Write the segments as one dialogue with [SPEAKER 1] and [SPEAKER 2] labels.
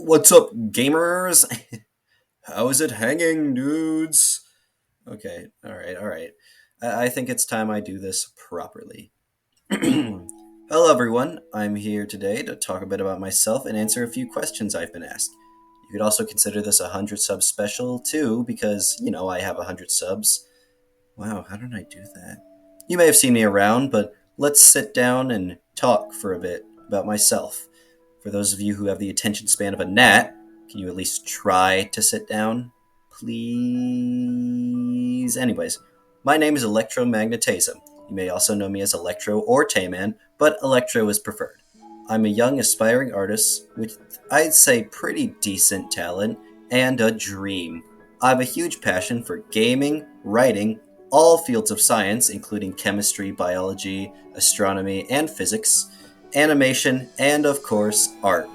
[SPEAKER 1] What's up, gamers? How is it hanging, dudes? Okay, alright. I think it's time I do this properly. Hello, everyone. I'm here today to talk a bit about myself and answer a few questions I've been asked. You could also consider this a 100 sub special, too, because, I have 100 subs. Wow, how did I do that? You may have seen me around, but let's sit down and talk for a bit about myself. For those of you who have the attention span of a gnat, can you at least try to sit down? Please? Anyways, my name is Electromagnetism. You may also know me as Electro or Tayman, but Electro is preferred. I'm a young aspiring artist with, I'd say, pretty decent talent and a dream. I have a huge passion for gaming, writing, all fields of science, including chemistry, biology, astronomy, and physics, animation, and of course, art.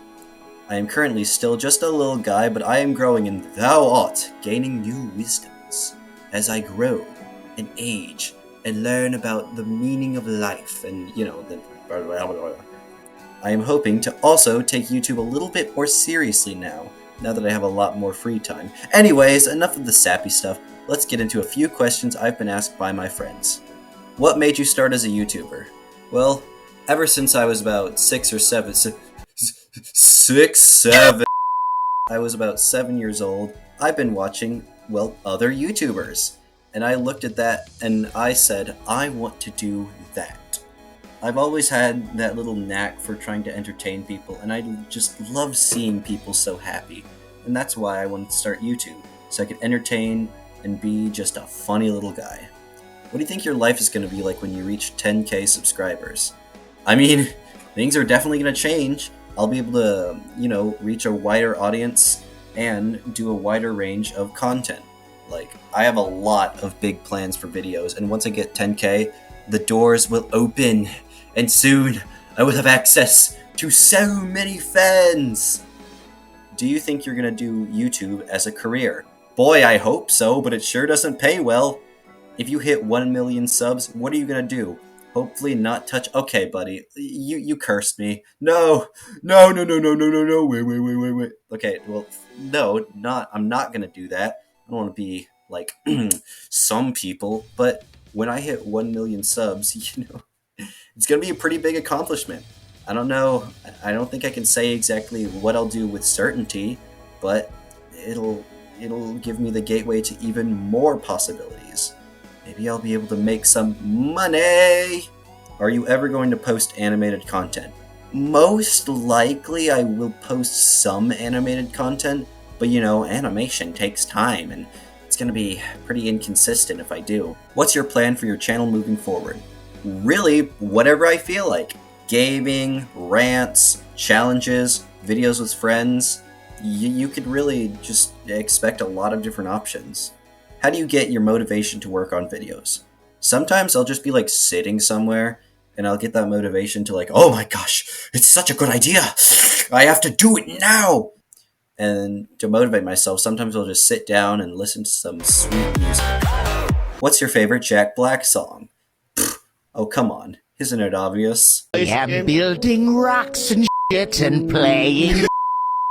[SPEAKER 1] I am currently still just a little guy, but I am growing and thou art gaining new wisdoms as I grow and age and learn about the meaning of life and, the. I am hoping to also take YouTube a little bit more seriously now that I have a lot more free time. Anyways, enough of the sappy stuff. Let's get into a few questions I've been asked by my friends. What made you start as a YouTuber? Well, ever since I was about 7. I was about 7 years old, I've been watching, other YouTubers. And I looked at that and I said, I want to do that. I've always had that little knack for trying to entertain people, and I just love seeing people so happy. And that's why I wanted to start YouTube, so I could entertain and be just a funny little guy. What do you think your life is going to be like when you reach 10k subscribers? I mean, things are definitely going to change. I'll be able to, reach a wider audience and do a wider range of content. Like, I have a lot of big plans for videos, and once I get 10k, the doors will open, and soon I will have access to so many fans. Do you think you're going to do YouTube as a career? Boy, I hope so, but it sure doesn't pay well. If you hit 1 million subs, what are you going to do? Hopefully not touch. Okay, buddy, you cursed me. No. Wait. Okay, well, no, not. I'm not gonna do that. I don't want to be like some people, but when I hit 1 million subs, it's gonna be a pretty big accomplishment. I don't know. I don't think I can say exactly what I'll do with certainty, but it'll give me the gateway to even more possibilities. Maybe I'll be able to make some money! Are you ever going to post animated content? Most likely I will post some animated content, but animation takes time and it's going to be pretty inconsistent if I do. What's your plan for your channel moving forward? Really, whatever I feel like. Gaming, rants, challenges, videos with friends. You could really just expect a lot of different options. How do you get your motivation to work on videos? Sometimes I'll just be like sitting somewhere and I'll get that motivation to like, oh my gosh, it's such a good idea. I have to do it now. And to motivate myself, sometimes I'll just sit down and listen to some sweet music. What's your favorite Jack Black song? Oh, come on. Isn't it obvious?
[SPEAKER 2] Yeah, building rocks and shit and playing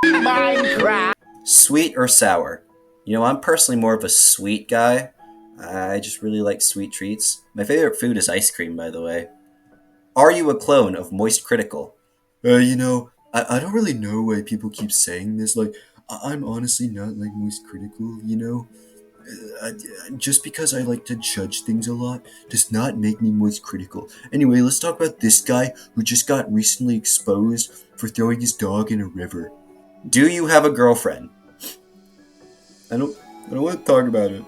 [SPEAKER 2] Minecraft.
[SPEAKER 1] Sweet or sour? I'm personally more of a sweet guy. I just really like sweet treats. My favorite food is ice cream, by the way. Are you a clone of Moist Critical? I don't really know why people keep saying this. Like, I'm honestly not like Moist Critical. Just because I like to judge things a lot does not make me Moist Critical. Anyway, let's talk about this guy who just got recently exposed for throwing his dog in a river. Do you have a girlfriend? I don't want to talk about it.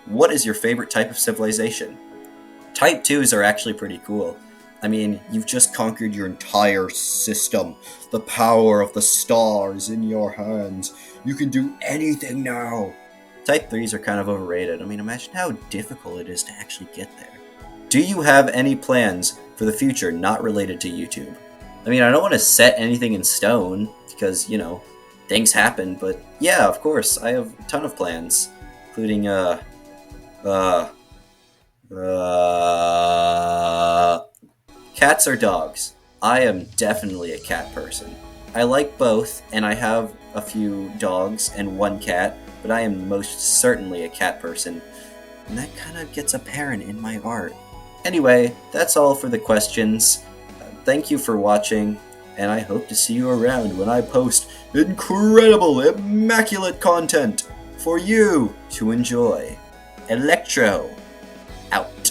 [SPEAKER 1] What is your favorite type of civilization? Type 2s are actually pretty cool. I mean, you've just conquered your entire system. The power of the stars in your hands. You can do anything now. Type 3s are kind of overrated. I mean, imagine how difficult it is to actually get there. Do you have any plans for the future not related to YouTube? I mean, I don't want to set anything in stone because, things happen, but yeah, of course, I have a ton of plans, including, cats or dogs? I am definitely a cat person. I like both, and I have a few dogs and one cat, but I am most certainly a cat person. And that kind of gets apparent in my art. Anyway, that's all for the questions. Thank you for watching, and I hope to see you around when I post incredible, immaculate content for you to enjoy. Electro, out.